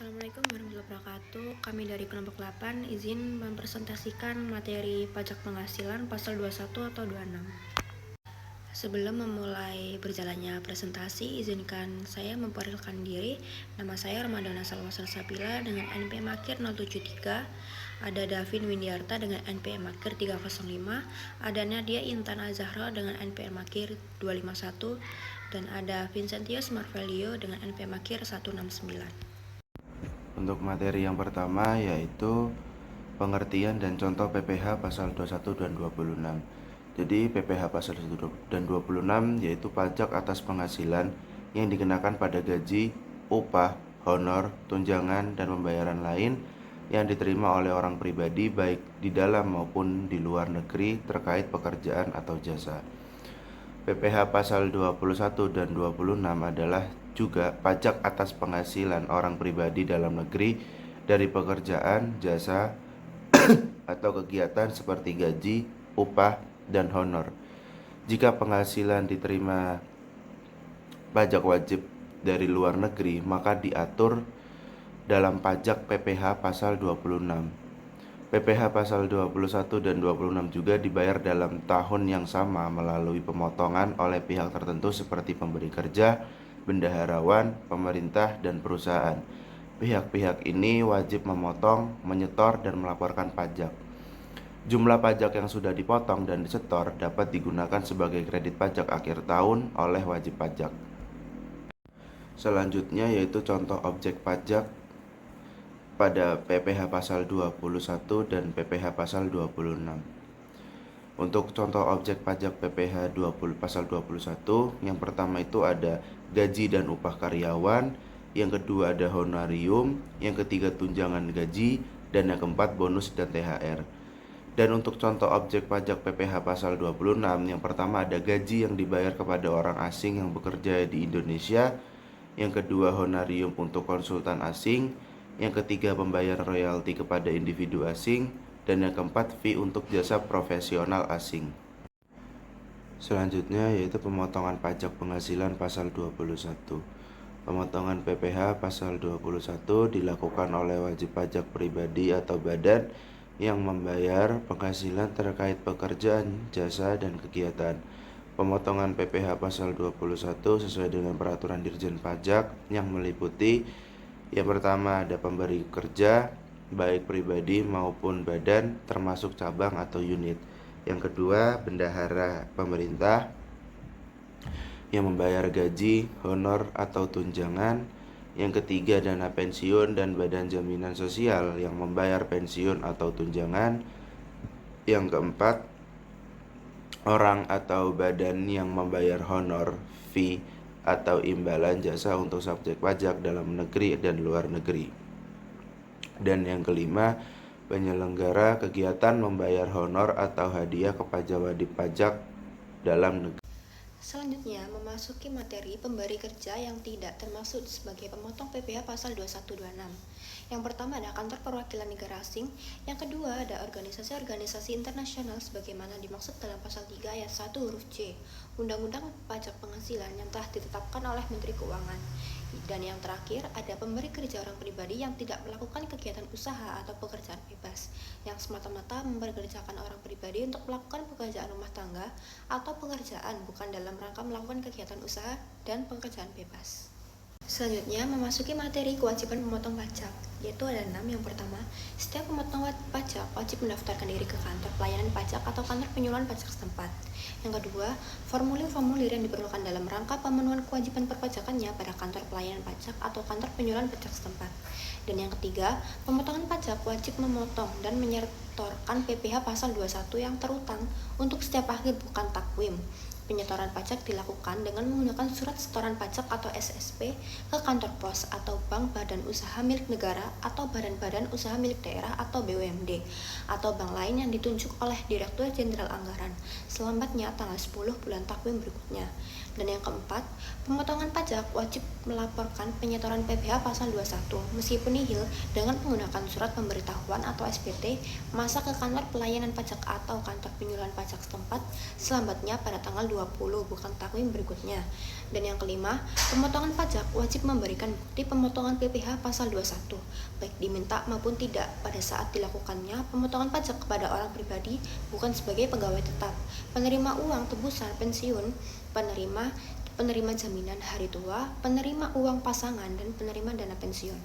Assalamualaikum warahmatullahi wabarakatuh. Kami dari kelompok 8 izin mempresentasikan materi pajak penghasilan pasal 21 atau 26. Sebelum memulai berjalannya presentasi, izinkan saya memperkenalkan diri. Nama saya Ramadhana Salwasal-Sapila dengan NPM Akhir 073. Ada Davin Windiarta dengan NPM Akhir 305. Ada Nadia Intan Azahra dengan NPM Akhir 251. Dan ada Vincentius Marvelio dengan NPM Akhir 169. Untuk materi yang pertama yaitu pengertian dan contoh PPh pasal 21 dan 26. Jadi PPh pasal 21 dan 26 yaitu pajak atas penghasilan yang dikenakan pada gaji, upah, honor, tunjangan, dan pembayaran lain yang diterima oleh orang pribadi baik di dalam maupun di luar negeri terkait pekerjaan atau jasa. PPh pasal 21 dan 26 adalah juga pajak atas penghasilan orang pribadi dalam negeri dari pekerjaan, jasa, atau kegiatan seperti gaji, upah, dan honor. Jika penghasilan diterima pajak wajib dari luar negeri, maka diatur dalam pajak PPh pasal 26. PPh pasal 21 dan 26 juga dibayar dalam tahun yang sama melalui pemotongan oleh pihak tertentu seperti pemberi kerja, bendaharawan, pemerintah, dan perusahaan. Pihak-pihak ini wajib memotong, menyetor, dan melaporkan pajak. Jumlah pajak yang sudah dipotong dan disetor dapat digunakan sebagai kredit pajak akhir tahun oleh wajib pajak. Selanjutnya yaitu contoh objek pajak pada PPh pasal 21 dan PPh pasal 26. Untuk contoh objek pajak PPh pasal 21, yang pertama itu ada gaji dan upah karyawan, yang kedua ada honorium, yang ketiga tunjangan gaji, dan yang keempat bonus dan THR. Dan untuk contoh objek pajak PPh pasal 26, yang pertama ada gaji yang dibayar kepada orang asing yang bekerja di Indonesia, yang kedua honorium untuk konsultan asing, yang ketiga pembayaran royalti kepada individu asing, dan yang keempat fee untuk jasa profesional asing. Selanjutnya yaitu pemotongan pajak penghasilan pasal 21. Pemotongan PPh pasal 21 dilakukan oleh wajib pajak pribadi atau badan yang membayar penghasilan terkait pekerjaan, jasa, dan kegiatan. Pemotongan PPh pasal 21 sesuai dengan peraturan Dirjen Pajak yang meliputi yang pertama ada pemberi kerja, baik pribadi maupun badan termasuk cabang atau unit. Yang kedua, bendahara pemerintah yang membayar gaji, honor, atau tunjangan. Yang ketiga, dana pensiun dan badan jaminan sosial yang membayar pensiun atau tunjangan. Yang keempat, orang atau badan yang membayar honor, fee, atau imbalan jasa untuk subjek pajak dalam negeri dan luar negeri. Dan yang kelima, penyelenggara kegiatan membayar honor atau hadiah kepada wajib pajak dalam negeri. Selanjutnya, memasuki materi pemberi kerja yang tidak termasuk sebagai pemotong PPh pasal 2126. Yang pertama ada kantor perwakilan negara asing, yang kedua ada organisasi-organisasi internasional sebagaimana dimaksud dalam pasal 3 ayat 1 huruf C, Undang-Undang Pajak Penghasilan yang telah ditetapkan oleh Menteri Keuangan. Dan yang terakhir ada pemberi kerja orang pribadi yang tidak melakukan kegiatan usaha atau pekerjaan bebas, yang semata-mata mempekerjakan orang pribadi untuk melakukan pekerjaan rumah tangga atau pekerjaan bukan dalam rangka melakukan kegiatan usaha dan pekerjaan bebas. Selanjutnya, memasuki materi kewajiban pemotong pajak, yaitu ada 6. Yang pertama, setiap pemotong pajak wajib mendaftarkan diri ke kantor pelayanan pajak atau kantor penyuluhan pajak setempat. Yang kedua, formulir-formulir yang diperlukan dalam rangka pemenuhan kewajiban perpajakannya pada kantor pelayanan pajak atau kantor penyuluhan pajak setempat. Dan yang ketiga, pemotongan pajak wajib memotong dan menyetorkan PPh pasal 21 yang terutang untuk setiap akhir bukan takwim. Penyetoran pajak dilakukan dengan menggunakan surat setoran pajak atau SSP ke kantor pos atau bank badan usaha milik negara atau badan-badan usaha milik daerah atau BUMD atau bank lain yang ditunjuk oleh Direktur Jenderal Anggaran selambatnya tanggal 10 bulan takwim berikutnya. Dan yang keempat, pemotongan pajak wajib melaporkan penyetoran PPh pasal 21 meskipun nihil dengan menggunakan surat pemberitahuan atau SPT masa ke kantor pelayanan pajak atau kantor penyuluhan pajak setempat selambatnya pada tanggal 20, bukan takvim berikutnya. Dan yang kelima, pemotongan pajak wajib memberikan bukti pemotongan PPh pasal 21, baik diminta maupun tidak pada saat dilakukannya pemotongan pajak kepada orang pribadi bukan sebagai pegawai tetap, penerima uang tebusan pensiun, penerima jaminan hari tua, penerima uang pasangan, dan penerima dana pensiun.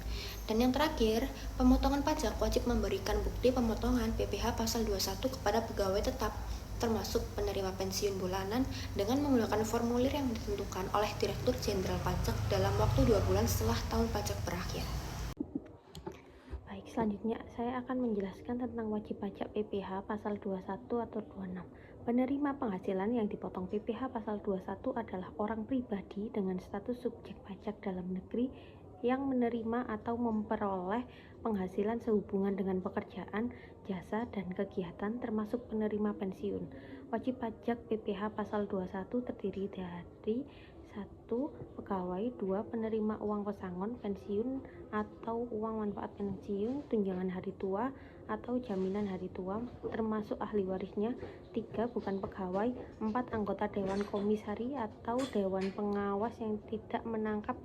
Dan yang terakhir, pemotongan pajak wajib memberikan bukti pemotongan PPh pasal 21 kepada pegawai tetap, termasuk penerima pensiun bulanan, dengan menggunakan formulir yang ditentukan oleh Direktur Jenderal Pajak dalam waktu 2 bulan setelah tahun pajak berakhir. Baik, selanjutnya saya akan menjelaskan tentang wajib pajak PPh pasal 21 atau 26. Penerima penghasilan yang dipotong PPh pasal 21 adalah orang pribadi dengan status subjek pajak dalam negeri yang menerima atau memperoleh penghasilan sehubungan dengan pekerjaan, jasa, dan kegiatan termasuk penerima pensiun. Wajib pajak PPh pasal 21 terdiri dari 1. Pegawai, 2. Penerima uang pesangon, pensiun atau uang manfaat pensiun, tunjangan hari tua atau jaminan hari tua termasuk ahli warisnya, 3. Bukan pegawai, 4. Anggota Dewan Komisari atau Dewan Pengawas yang tidak menangkap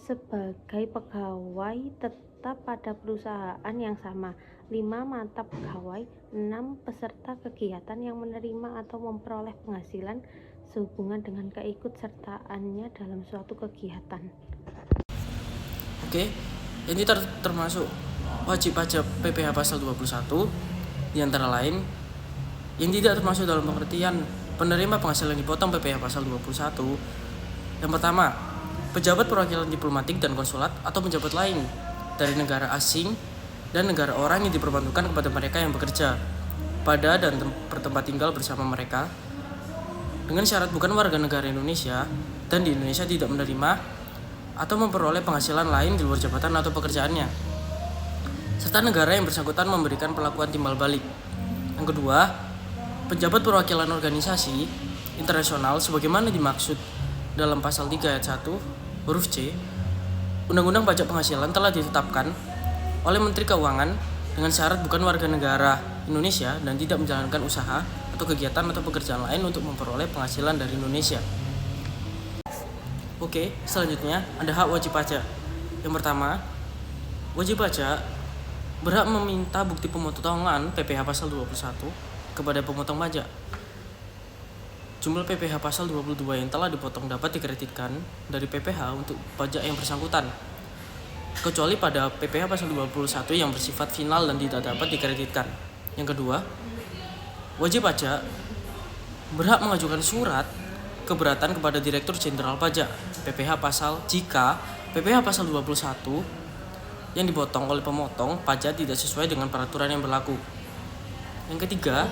sebagai pegawai tetap pada perusahaan yang sama, 5. Mata pegawai, 6. Peserta kegiatan yang menerima atau memperoleh penghasilan sehubungan dengan keikutsertaannya dalam suatu kegiatan. Oke, ini termasuk wajib pajak PPh pasal 21 di antara lain yang tidak termasuk dalam pengertian penerima penghasilan dipotong PPh pasal 21. Yang pertama, pejabat perwakilan diplomatik dan konsulat atau pejabat lain dari negara asing dan negara orang yang diperbantukan kepada mereka yang bekerja pada dan bertempat tinggal bersama mereka dengan syarat bukan warga negara Indonesia dan di Indonesia tidak menerima atau memperoleh penghasilan lain di luar jabatan atau pekerjaannya, serta negara yang bersangkutan memberikan perlakuan timbal balik. Yang kedua, pejabat perwakilan organisasi internasional sebagaimana dimaksud dalam pasal 3 ayat 1 huruf C Undang-Undang Pajak Penghasilan telah ditetapkan oleh Menteri Keuangan dengan syarat bukan warga negara Indonesia dan tidak menjalankan usaha atau kegiatan atau pekerjaan lain untuk memperoleh penghasilan dari Indonesia. Oke, selanjutnya ada hak wajib pajak. Yang pertama, wajib pajak berhak meminta bukti pemotongan PPh pasal 21 kepada pemotong pajak. Jumlah PPh pasal 22 yang telah dipotong dapat dikreditkan dari PPh untuk pajak yang bersangkutan, kecuali pada PPh pasal 21 yang bersifat final dan tidak dapat dikreditkan. Yang kedua, wajib pajak berhak mengajukan surat keberatan kepada Direktur Jenderal Pajak PPh pasal jika PPh pasal 21 yang dipotong oleh pemotong pajak tidak sesuai dengan peraturan yang berlaku. Yang ketiga,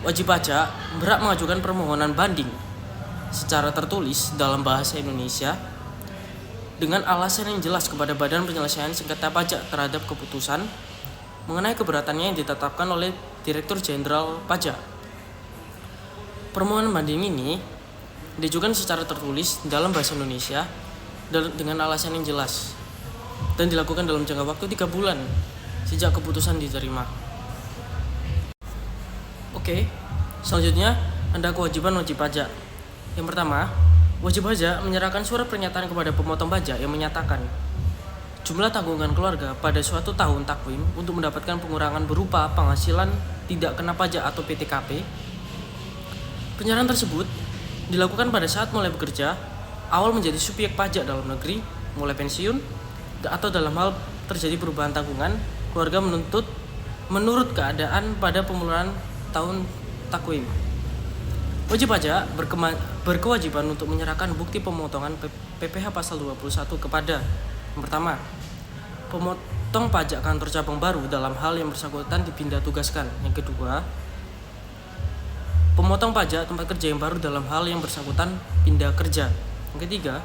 wajib pajak berhak mengajukan permohonan banding secara tertulis dalam bahasa Indonesia dengan alasan yang jelas kepada Badan Penyelesaian Sengketa Pajak terhadap keputusan mengenai keberatannya yang ditetapkan oleh Direktur Jenderal Pajak. Permohonan banding ini diajukan secara tertulis dalam bahasa Indonesia dengan alasan yang jelas dan dilakukan dalam jangka waktu 3 bulan sejak keputusan diterima. Oke, selanjutnya ada kewajiban wajib pajak. Yang pertama, wajib pajak menyerahkan surat pernyataan kepada pemotong pajak yang menyatakan jumlah tanggungan keluarga pada suatu tahun takwim untuk mendapatkan pengurangan berupa penghasilan tidak kena pajak atau PTKP. Penyerahan tersebut dilakukan pada saat mulai bekerja, awal menjadi subjek pajak dalam negeri, mulai pensiun, atau dalam hal terjadi perubahan tanggungan, keluarga menurut keadaan pada pemuluhan tahun takwim. Wajib pajak berkewajiban untuk menyerahkan bukti pemotongan PPh pasal 21 kepada yang pertama, pemotong pajak kantor cabang baru dalam hal yang bersangkutan dipindah tugaskan. Yang kedua, pemotong pajak tempat kerja yang baru dalam hal yang bersangkutan pindah kerja. Yang ketiga,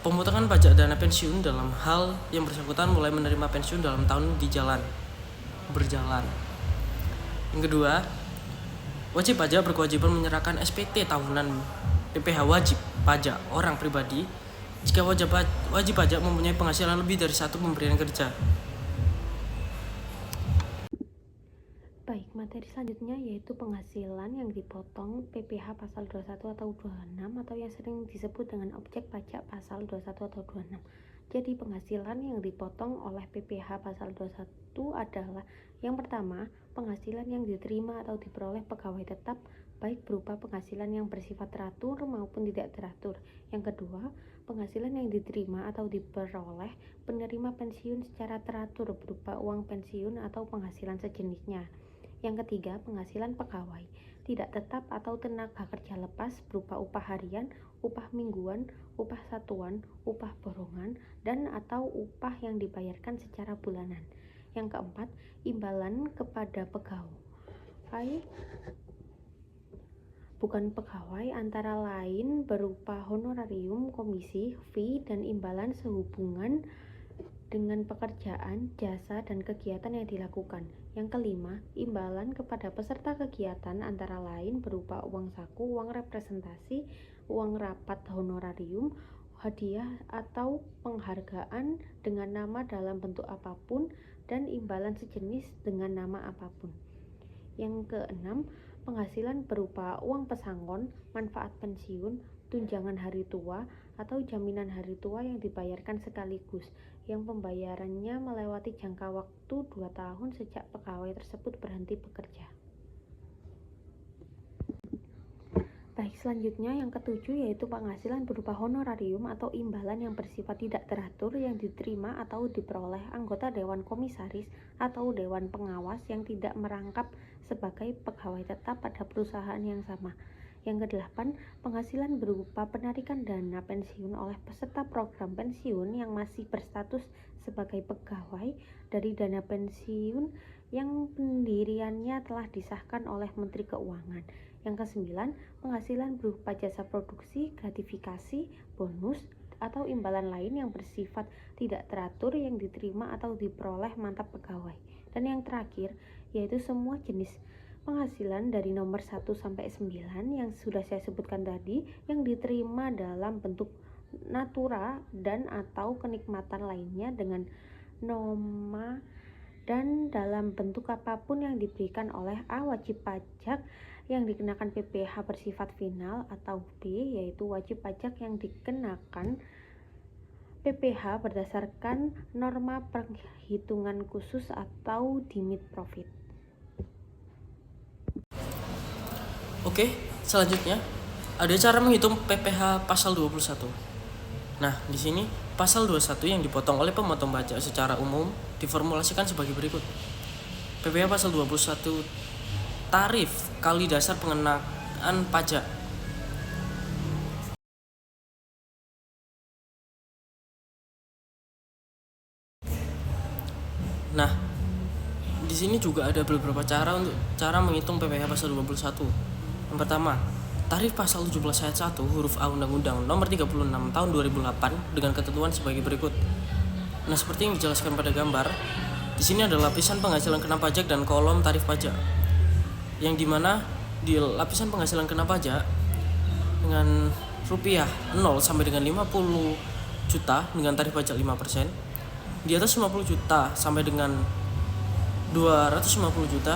pemotongan pajak dana pensiun dalam hal yang bersangkutan mulai menerima pensiun dalam tahun berjalan. Yang kedua, wajib pajak berkewajiban menyerahkan SPT tahunan PPh wajib pajak orang pribadi jika wajib pajak mempunyai penghasilan lebih dari 1 pemberian kerja. Baik, materi Materi selanjutnya yaitu penghasilan yang dipotong PPh pasal 21 atau 26 atau yang sering disebut dengan objek pajak pasal 21 atau 26. Jadi penghasilan yang dipotong oleh PPh pasal 21 adalah yang pertama, penghasilan yang diterima atau diperoleh pegawai tetap baik berupa penghasilan yang bersifat teratur maupun tidak teratur. Yang kedua, penghasilan yang diterima atau diperoleh penerima pensiun secara teratur berupa uang pensiun atau penghasilan sejenisnya. Yang ketiga, penghasilan pegawai tidak tetap atau tenaga kerja lepas berupa upah harian, upah mingguan, upah satuan, upah borongan, dan atau upah yang dibayarkan secara bulanan. Yang keempat, imbalan kepada pegawai bukan pegawai antara lain berupa honorarium, komisi, fee, dan imbalan sehubungan dengan pekerjaan, jasa, dan kegiatan yang dilakukan. Yang kelima, imbalan kepada peserta kegiatan antara lain berupa uang saku, uang representasi, uang rapat honorarium, hadiah atau penghargaan dengan nama dalam bentuk apapun, dan imbalan sejenis dengan nama apapun. Yang keenam, penghasilan berupa uang pesangon, manfaat pensiun, tunjangan hari tua, atau jaminan hari tua yang dibayarkan sekaligus, yang pembayarannya melewati jangka waktu 2 tahun sejak pegawai tersebut berhenti bekerja. Baik, selanjutnya yang ketujuh yaitu penghasilan berupa honorarium atau imbalan yang bersifat tidak teratur yang diterima atau diperoleh anggota Dewan Komisaris atau Dewan Pengawas yang tidak merangkap sebagai pegawai tetap pada perusahaan yang sama. Yang kedelapan, penghasilan berupa penarikan dana pensiun oleh peserta program pensiun yang masih berstatus sebagai pegawai dari dana pensiun yang pendiriannya telah disahkan oleh Menteri Keuangan. Yang kesembilan, penghasilan berupa jasa produksi, gratifikasi, bonus, atau imbalan lain yang bersifat tidak teratur yang diterima atau diperoleh mantap pegawai. Dan yang terakhir, yaitu semua jenis penghasilan dari nomor 1 sampai 9 yang sudah saya sebutkan tadi yang diterima dalam bentuk natura dan atau kenikmatan lainnya dengan noma dan dalam bentuk apapun yang diberikan oleh A wajib pajak yang dikenakan PPh bersifat final atau B yaitu wajib pajak yang dikenakan PPh berdasarkan norma perhitungan khusus atau limit profit. Oke, selanjutnya ada cara menghitung PPh pasal 21. Nah, di sini pasal 21 yang dipotong oleh pemotong pajak secara umum diformulasikan sebagai berikut. PPh pasal 21 tarif kali dasar pengenaan pajak. Nah, di sini juga ada beberapa cara menghitung PPh pasal 21. Yang pertama, tarif pasal 17 ayat 1 huruf A Undang-Undang Nomor 36 Tahun 2008 dengan ketentuan sebagai berikut. Nah, seperti yang dijelaskan pada gambar, di sini ada lapisan penghasilan kena pajak dan kolom tarif pajak. Yang dimana di lapisan penghasilan kena pajak dengan rupiah 0 sampai dengan 50 juta dengan tarif pajak 5%, di atas 50 juta sampai dengan 250 juta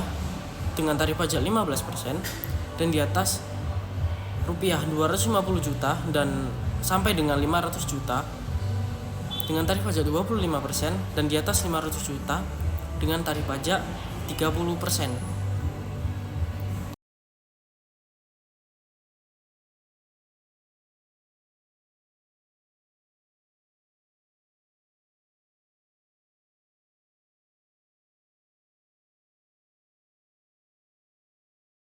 dengan tarif pajak 15%, dan di atas rupiah 250 juta dan sampai dengan 500 juta dengan tarif pajak 25%, dan di atas 500 juta dengan tarif pajak 30%.